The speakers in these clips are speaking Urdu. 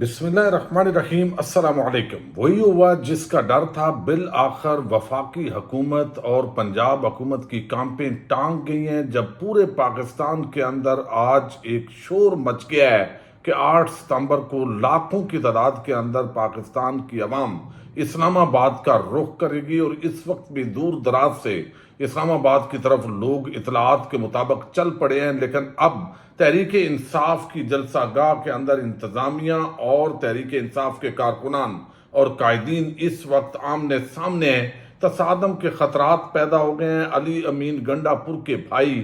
بسم اللہ الرحمن الرحیم۔ السلام علیکم۔ وہی ہوا جس کا ڈر تھا، بالآخر وفاقی حکومت اور پنجاب حکومت کی کانپیں ٹانگ گئی ہیں، جب پورے پاکستان کے اندر آج ایک شور مچ گیا ہے کہ 8 ستمبر کو لاکھوں کی تعداد کے اندر پاکستان کی عوام اسلام آباد کا رخ کرے گی، اور اس وقت بھی دور دراز سے اسلام آباد کی طرف لوگ اطلاعات کے مطابق چل پڑے ہیں۔ لیکن اب تحریک انصاف کی جلسہ گاہ کے اندر انتظامیہ اور تحریک انصاف کے کارکنان اور قائدین اس وقت آمنے سامنے ہیں۔ تصادم کے خطرات پیدا ہو گئے ہیں۔ علی امین گنڈا پور کے بھائی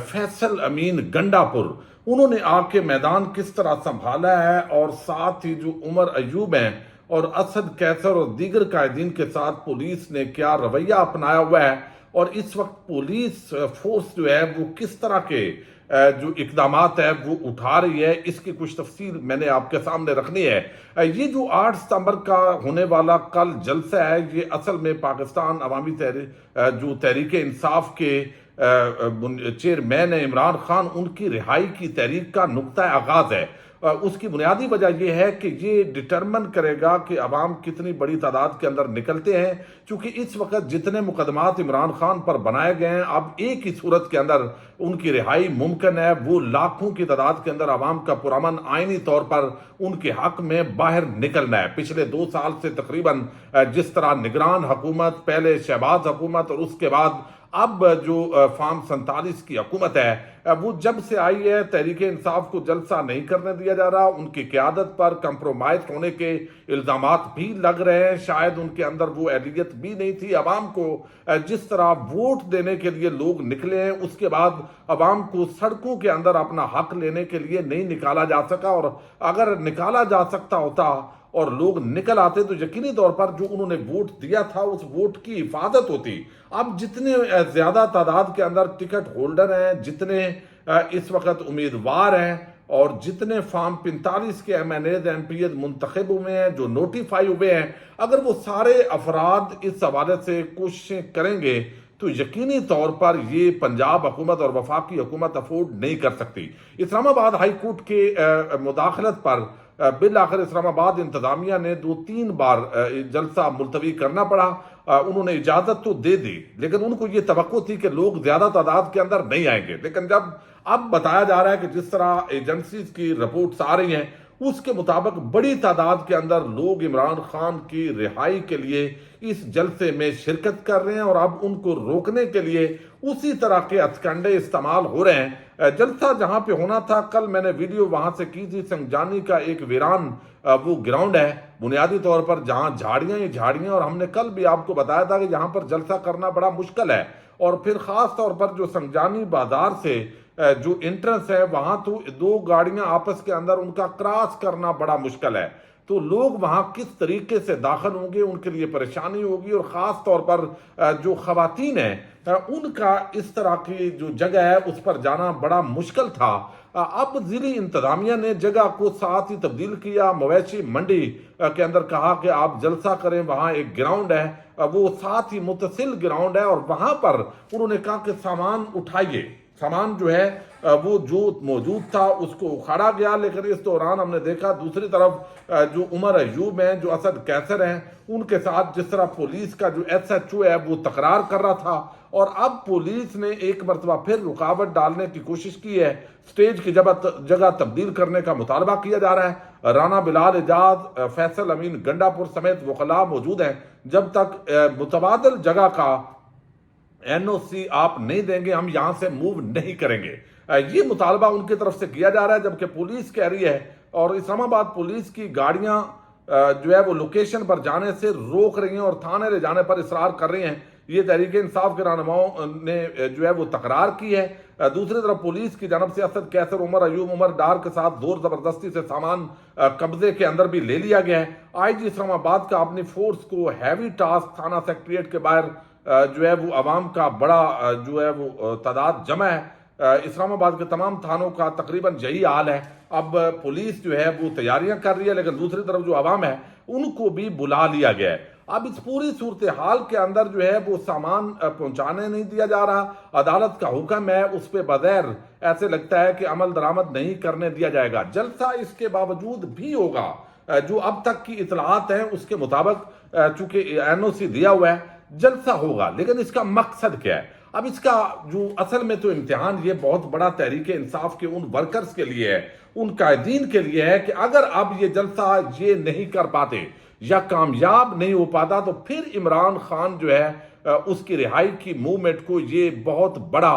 فیصل امین گنڈا پور، انہوں نے آ کے میدان کس طرح سنبھالا ہے، اور ساتھ ہی جو عمر ایوب ہیں اور اسد کیسر اور دیگر قائدین کے ساتھ پولیس نے کیا رویہ اپنایا ہوا ہے، اور اس وقت پولیس فورس جو ہے وہ کس طرح کے جو اقدامات ہے وہ اٹھا رہی ہے، اس کی کچھ تفصیل میں نے آپ کے سامنے رکھنی ہے۔ یہ جو 8 ستمبر کا ہونے والا کل جلسہ ہے، یہ اصل میں پاکستان عوامی تحریک انصاف کے چیئرمین عمران خان، ان کی رہائی کی تحریک کا نقطہ آغاز ہے۔ اس کی بنیادی وجہ یہ ہے کہ یہ ڈٹرمن کرے گا کہ عوام کتنی بڑی تعداد کے اندر نکلتے ہیں، چونکہ اس وقت جتنے مقدمات عمران خان پر بنائے گئے ہیں، اب ایک ہی صورت کے اندر ان کی رہائی ممکن ہے، وہ لاکھوں کی تعداد کے اندر عوام کا پرامن آئینی طور پر ان کے حق میں باہر نکلنا ہے۔ پچھلے 2 سال سے تقریباً جس طرح نگران حکومت، پہلے شہباز حکومت اور اس کے بعد اب جو فارم 47 کی حکومت ہے، وہ جب سے آئی ہے تحریک انصاف کو جلسہ نہیں کرنے دیا جا رہا، ان کی قیادت پر کمپرومائز ہونے کے الزامات بھی لگ رہے ہیں، شاید ان کے اندر وہ اہلیت بھی نہیں تھی۔ عوام کو جس طرح ووٹ دینے کے لیے لوگ نکلے ہیں، اس کے بعد عوام کو سڑکوں کے اندر اپنا حق لینے کے لیے نہیں نکالا جا سکا، اور اگر نکالا جا سکتا ہوتا اور لوگ نکل آتے تو یقینی طور پر جو انہوں نے ووٹ دیا تھا اس ووٹ کی حفاظت ہوتی۔ اب جتنے زیادہ تعداد کے اندر ٹکٹ ہولڈر ہیں، جتنے اس وقت امیدوار ہیں، اور جتنے فارم 45 کے M N As M P As منتخب ہوئے ہیں، جو نوٹیفائی ہوئے ہیں، اگر وہ سارے افراد اس حوالے سے کوششیں کریں گے تو یقینی طور پر یہ پنجاب حکومت اور وفاقی حکومت افورڈ نہیں کر سکتی۔ اسلام آباد ہائی کورٹ کے مداخلت پر بالآخر اسلام آباد انتظامیہ نے 2-3 بار جلسہ ملتوی کرنا پڑا۔ انہوں نے اجازت تو دے دی، لیکن ان کو یہ توقع تھی کہ لوگ زیادہ تعداد کے اندر نہیں آئیں گے، لیکن جب اب بتایا جا رہا ہے کہ جس طرح ایجنسیز کی رپورٹس آ رہی ہیں، اس کے مطابق بڑی تعداد کے اندر لوگ عمران خان کی رہائی کے لیے اس جلسے میں شرکت کر رہے ہیں، اور اب ان کو روکنے کے لیے اسی طرح کے ہتھکنڈے استعمال ہو رہے ہیں۔ جلسہ جہاں پہ ہونا تھا، کل میں نے ویڈیو وہاں سے کی تھی، سنگجانی کا ایک ویران وہ گراؤنڈ ہے، بنیادی طور پر جہاں جھاڑیاں ہی جھاڑیاں، اور ہم نے کل بھی آپ کو بتایا تھا کہ یہاں پر جلسہ کرنا بڑا مشکل ہے، اور پھر خاص طور پر جو سنگجانی بازار سے جو انٹرنس ہے، وہاں تو 2 گاڑیاں آپس کے اندر ان کا کراس کرنا بڑا مشکل ہے، تو لوگ وہاں کس طریقے سے داخل ہوں گے، ان کے لیے پریشانی ہوگی، اور خاص طور پر جو خواتین ہیں ان کا اس طرح کی جو جگہ ہے اس پر جانا بڑا مشکل تھا۔ اب ضلعی انتظامیہ نے جگہ کو ساتھ ہی تبدیل کیا، مویشی منڈی کے اندر کہا کہ آپ جلسہ کریں، وہاں ایک گراؤنڈ ہے، وہ ساتھ ہی متصل گراؤنڈ ہے، اور وہاں پر انہوں نے کہا کہ سامان اٹھائیے۔ سامان جو ہے وہ جو موجود تھا اس کو اکھاڑا گیا، لیکن اس دوران ہم نے دیکھا دوسری طرف جو عمر ایوب ہیں، جو اسد کیسر ہیں، ان کے ساتھ جس طرح پولیس کا جو ایس ایچ او ہے وہ تکرار کر رہا تھا، اور اب پولیس نے ایک مرتبہ پھر رکاوٹ ڈالنے کی کوشش کی ہے، سٹیج کی جگہ تبدیل کرنے کا مطالبہ کیا جا رہا ہے۔ رانا بلال اعجاز، فیصل امین گنڈا پور سمیت وکلاء موجود ہیں، جب تک متبادل جگہ کا این او سی آپ نہیں دیں گے ہم یہاں سے موو نہیں کریں گے، یہ مطالبہ ان کی طرف سے کیا جا رہا ہے، جبکہ پولیس کہہ رہی ہے، اور اسلام آباد پولیس کی گاڑیاں جو ہے وہ لوکیشن پر جانے سے روک رہی ہیں اور تھانے لے جانے پر اصرار کر رہی ہیں۔ یہ تحریک انصاف کے رہنماؤں نے جو ہے وہ تکرار کی ہے۔ دوسری طرف پولیس کی جانب سے اسد کیسر، عمر ایوب، عمر ڈار کے ساتھ زور زبردستی سے سامان قبضے کے اندر بھی لے لیا گیا ہے۔ آئی جی اسلام آباد کا اپنی فورس کو ہیوی ٹاسک، تھانہ سیکٹریٹ کے باہر جو ہے وہ عوام کا بڑا جو ہے وہ تعداد جمع ہے۔ اسلام آباد کے تمام تھانوں کا تقریباً یہی حال ہے۔ اب پولیس جو ہے وہ تیاریاں کر رہی ہے، لیکن دوسری طرف جو عوام ہے ان کو بھی بلا لیا گیا ہے۔ اب اس پوری صورتحال کے اندر جو ہے وہ سامان پہنچانے نہیں دیا جا رہا، عدالت کا حکم ہے، اس پہ بغیر ایسے لگتا ہے کہ عمل درآمد نہیں کرنے دیا جائے گا۔ جلسہ اس کے باوجود بھی ہوگا، جو اب تک کی اطلاعات ہیں اس کے مطابق چونکہ NOC دیا ہوا ہے جلسہ ہوگا، لیکن اس کا مقصد کیا ہے؟ اب اس کا جو اصل میں تو امتحان یہ بہت بڑا تحریک انصاف کے ان ورکرز کے لیے ہے، ان قائدین کے لیے ہے کہ اگر اب یہ جلسہ یہ نہیں کر پاتے یا کامیاب نہیں ہو پاتا تو پھر عمران خان جو ہے اس کی رہائی کی موومنٹ کو یہ بہت بڑا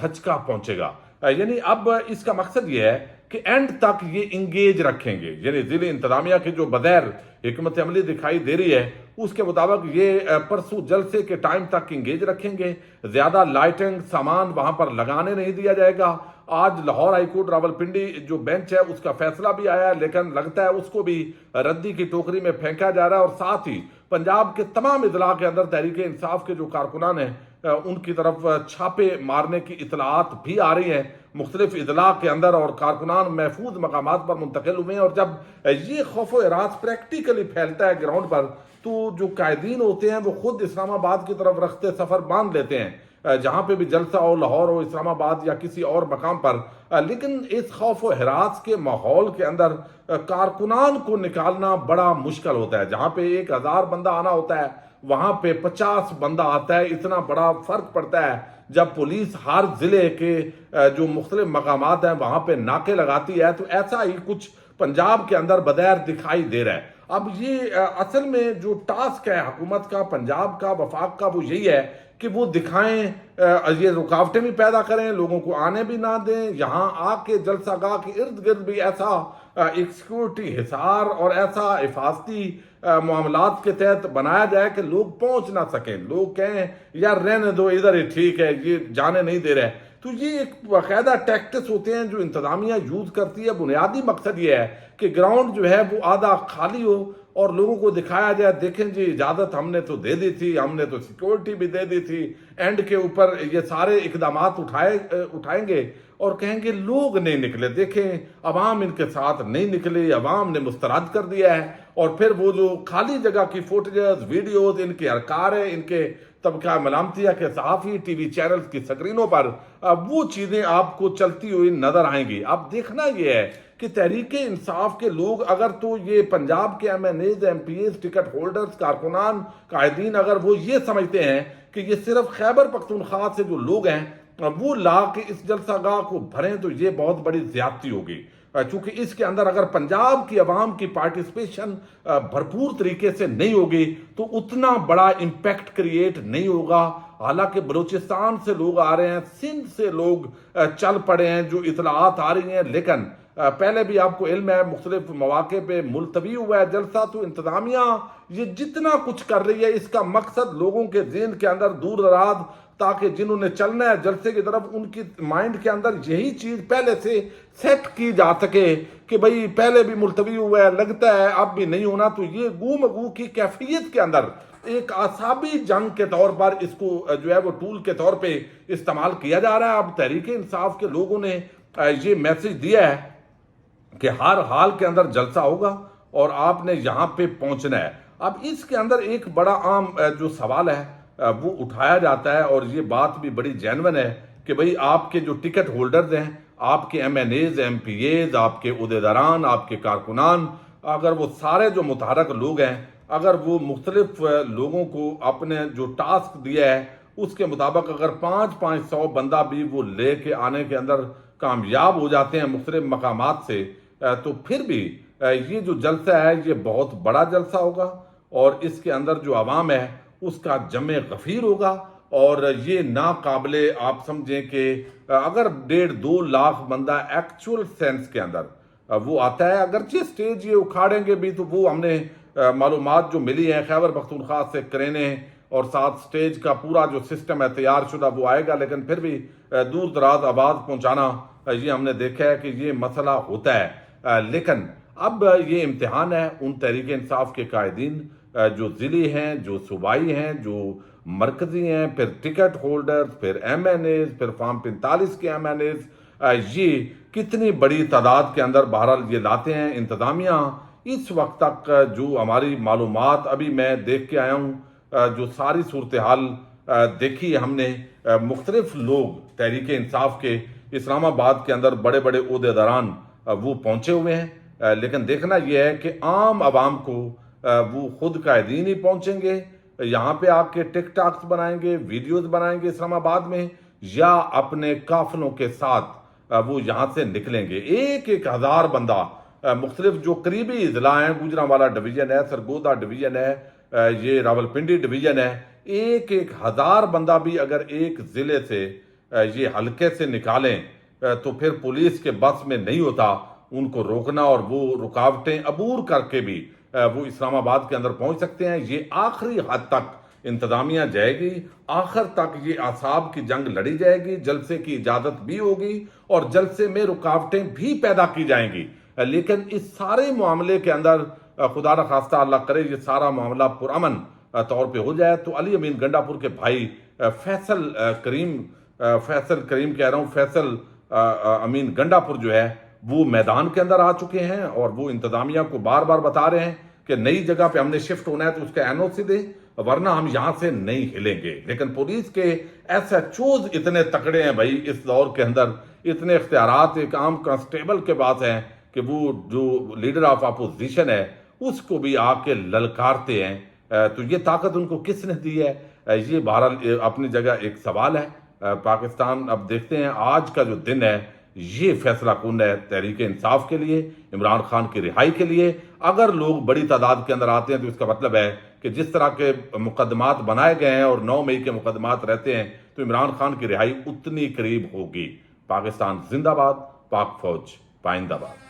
دھچکا پہنچے گا۔ یعنی اب اس کا مقصد یہ ہے کہ اینڈ تک یہ انگیج رکھیں گے، یعنی ضلع انتظامیہ کی جو بغیر حکمت عملی دکھائی دے رہی ہے اس کے مطابق یہ پرسوں جلسے کے ٹائم تک انگیج رکھیں گے، زیادہ لائٹنگ سامان وہاں پر لگانے نہیں دیا جائے گا۔ آج لاہور ہائی کورٹ راولپنڈی جو بینچ ہے اس کا فیصلہ بھی آیا ہے، لیکن لگتا ہے اس کو بھی ردی کی ٹوکری میں پھینکا جا رہا ہے، اور ساتھ ہی پنجاب کے تمام اضلاع کے اندر تحریک انصاف کے جو کارکنان ہیں ان کی طرف چھاپے مارنے کی اطلاعات بھی آ رہی ہیں مختلف اضلاع کے اندر، اور کارکنان محفوظ مقامات پر منتقل ہوئے ہیں۔ اور جب یہ خوف و ہراس پریکٹیکلی پھیلتا ہے گراؤنڈ پر تو جو قائدین ہوتے ہیں وہ خود اسلام آباد کی طرف رخت سفر باندھ لیتے ہیں، جہاں پہ بھی جلسہ ہو، لاہور ہو، اسلام آباد یا کسی اور مقام پر۔ لیکن اس خوف و ہراس کے ماحول کے اندر کارکنان کو نکالنا بڑا مشکل ہوتا ہے۔ جہاں پہ 1000 بندہ آنا ہوتا ہے وہاں پہ 50 بندہ آتا ہے، اتنا بڑا فرق پڑتا ہے جب پولیس ہر ضلع کے جو مختلف مقامات ہیں وہاں پہ ناکے لگاتی ہے۔ تو ایسا ہی کچھ پنجاب کے اندر بدیر دکھائی دے رہا ہے۔ اب یہ اصل میں جو ٹاسک ہے حکومت کا، پنجاب کا، وفاق کا، وہ یہی ہے کہ وہ دکھائیں، یہ رکاوٹیں بھی پیدا کریں، لوگوں کو آنے بھی نہ دیں، یہاں آ کے جلسہ گاہ کے ارد گرد بھی ایسا ایک سیکورٹی حصار اور ایسا حفاظتی معاملات کے تحت بنایا جائے کہ لوگ پہنچ نہ سکیں، لوگ کہیں یار رہنے دو ادھر ہی ٹھیک ہے، یہ جانے نہیں دے رہے۔ تو یہ ایک باقاعدہ ٹیکٹس ہوتے ہیں جو انتظامیہ یوز کرتی ہے۔ بنیادی مقصد یہ ہے کہ گراؤنڈ جو ہے وہ آدھا خالی ہو اور لوگوں کو دکھایا جائے دیکھیں جی اجازت ہم نے تو دے دی تھی، ہم نے تو سیکورٹی بھی دے دی تھی، اینڈ کے اوپر یہ سارے اقدامات اٹھائیں گے اور کہیں گے لوگ نہیں نکلے، دیکھیں عوام ان کے ساتھ نہیں نکلی، عوام نے مسترد کر دیا ہے۔ اور پھر وہ جو خالی جگہ کی فوٹیجز، ویڈیوز، ان کے ارکاریں، ان کے طبقہ ملامتیہ کے صحافی، ٹی وی چینلز کی سکرینوں پر وہ چیزیں آپ کو چلتی ہوئی نظر آئیں گی۔ اب دیکھنا یہ ہے کہ تحریک انصاف کے لوگ اگر تو یہ پنجاب کے MNAs، MPAs، ٹکٹ ہولڈرز، کارکنان، قائدین اگر وہ یہ سمجھتے ہیں کہ یہ صرف خیبر پختونخوا سے جو لوگ ہیں وہ لا کے اس جلسہ گاہ کو بھریں تو یہ بہت بڑی زیادتی ہوگی، چونکہ اس کے اندر اگر پنجاب کی عوام کی پارٹیسپیشن بھرپور طریقے سے نہیں ہوگی تو اتنا بڑا امپیکٹ کریٹ نہیں ہوگا۔ حالانکہ بلوچستان سے لوگ آ رہے ہیں، سندھ سے لوگ چل پڑے ہیں، جو اطلاعات آ رہی ہیں، لیکن پہلے بھی آپ کو علم ہے مختلف مواقع پہ ملتوی ہوا ہے جلسہ۔ تو انتظامیہ یہ جتنا کچھ کر رہی ہے اس کا مقصد لوگوں کے ذہن کے اندر دور دراز تاکہ جنہوں نے چلنا ہے جلسے کی طرف ان کی مائنڈ کے اندر یہی چیز پہلے سے سیٹ کی جا سکے کہ بھئی پہلے بھی ملتوی ہوا ہے، لگتا ہے اب بھی نہیں ہونا۔ تو یہ گو مگو کی کیفیت کے اندر ایک اعصابی جنگ کے طور پر اس کو جو ہے وہ ٹول کے طور پہ استعمال کیا جا رہا ہے۔ اب تحریک انصاف کے لوگوں نے یہ میسج دیا ہے کہ ہر حال کے اندر جلسہ ہوگا اور آپ نے یہاں پہ پہنچنا ہے۔ اب اس کے اندر ایک بڑا عام جو سوال ہے وہ اٹھایا جاتا ہے، اور یہ بات بھی بڑی جینون ہے کہ بھئی آپ کے جو ٹکٹ ہولڈرز ہیں، آپ کے MNAs، MPAs، آپ کے عہدیداران، آپ کے کارکنان، اگر وہ سارے جو متحرک لوگ ہیں اگر وہ مختلف لوگوں کو اپنے جو ٹاسک دیا ہے اس کے مطابق اگر 500 بندہ بھی وہ لے کے آنے کے اندر کامیاب ہو جاتے ہیں مختلف مقامات سے، تو پھر بھی یہ جو جلسہ ہے یہ بہت بڑا جلسہ ہوگا، اور اس کے اندر جو عوام ہے اس کا جمع غفیر ہوگا، اور یہ ناقابل آپ سمجھیں کہ اگر 1.5-2 لاکھ بندہ ایکچول سینس کے اندر وہ آتا ہے، اگرچہ سٹیج یہ اکھاڑیں گے بھی تو وہ ہم نے معلومات جو ملی ہیں خیبر پختونخوا سے کرینے اور ساتھ سٹیج کا پورا جو سسٹم ہے تیار شدہ وہ آئے گا، لیکن پھر بھی دور دراز آواز پہنچانا یہ ہم نے دیکھا ہے کہ یہ مسئلہ ہوتا ہے۔ لیکن اب یہ امتحان ہے ان تحریک انصاف کے قائدین جو ضلعی ہیں، جو صوبائی ہیں، جو مرکزی ہیں، پھر ٹکٹ ہولڈرز، پھر MNAs، پھر فارم 45 کے MNAs، یہ کتنی بڑی تعداد کے اندر بہرحال یہ لاتے ہیں۔ انتظامیہ اس وقت تک جو ہماری معلومات ابھی میں دیکھ کے آیا ہوں، جو ساری صورتحال دیکھی ہے ہم نے، مختلف لوگ تحریک انصاف کے اسلام آباد کے اندر بڑے بڑے عہدیداران وہ پہنچے ہوئے ہیں، لیکن دیکھنا یہ ہے کہ عام عوام کو وہ خود قائدین ہی پہنچیں گے، یہاں پہ آ کے ٹک ٹاکس بنائیں گے، ویڈیوز بنائیں گے اسلام آباد میں، یا اپنے قافلوں کے ساتھ وہ یہاں سے نکلیں گے۔ ایک ایک ہزار بندہ مختلف جو قریبی اضلاع ہیں، گوجرانوالا ڈویژن ہے، سرگودا ڈویژن ہے، یہ راولپنڈی ڈویژن ہے، ایک ایک ہزار بندہ بھی اگر ایک ضلع سے یہ حلقے سے نکالیں تو پھر پولیس کے بس میں نہیں ہوتا ان کو روکنا، اور وہ رکاوٹیں عبور کر کے بھی وہ اسلام آباد کے اندر پہنچ سکتے ہیں۔ یہ آخری حد تک انتظامیہ جائے گی، آخر تک یہ اعصاب کی جنگ لڑی جائے گی، جلسے کی اجازت بھی ہوگی اور جلسے میں رکاوٹیں بھی پیدا کی جائیں گی، لیکن اس سارے معاملے کے اندر خدا نخواستہ اللہ کرے یہ سارا معاملہ پرامن طور پہ ہو جائے تو علی امین گنڈا پور کے بھائی فیصل کریم کہہ رہا ہوں، فیصل امین گنڈا پور جو ہے وہ میدان کے اندر آ چکے ہیں، اور وہ انتظامیہ کو بار بار بتا رہے ہیں کہ نئی جگہ پہ ہم نے شفٹ ہونا ہے تو اس کا این او سی دے، ورنہ ہم یہاں سے نہیں ہلیں گے۔ لیکن پولیس کے ایس ایچ اوز اتنے تکڑے ہیں بھائی، اس دور کے اندر اتنے اختیارات ایک عام کانسٹیبل کے پاس ہیں کہ وہ جو لیڈر آف اپوزیشن ہے اس کو بھی آ کے للکارتے ہیں۔ تو یہ طاقت ان کو کس نے دی ہے؟ یہ بہرحال اپنی جگہ ایک سوال ہے۔ پاکستان اب دیکھتے ہیں آج کا جو دن ہے یہ فیصلہ کن ہے تحریک انصاف کے لیے، عمران خان کی رہائی کے لیے۔ اگر لوگ بڑی تعداد کے اندر آتے ہیں تو اس کا مطلب ہے کہ جس طرح کے مقدمات بنائے گئے ہیں اور 9 مئی کے مقدمات رہتے ہیں تو عمران خان کی رہائی اتنی قریب ہوگی۔ پاکستان زندہ باد، پاک فوج پائندہ باد۔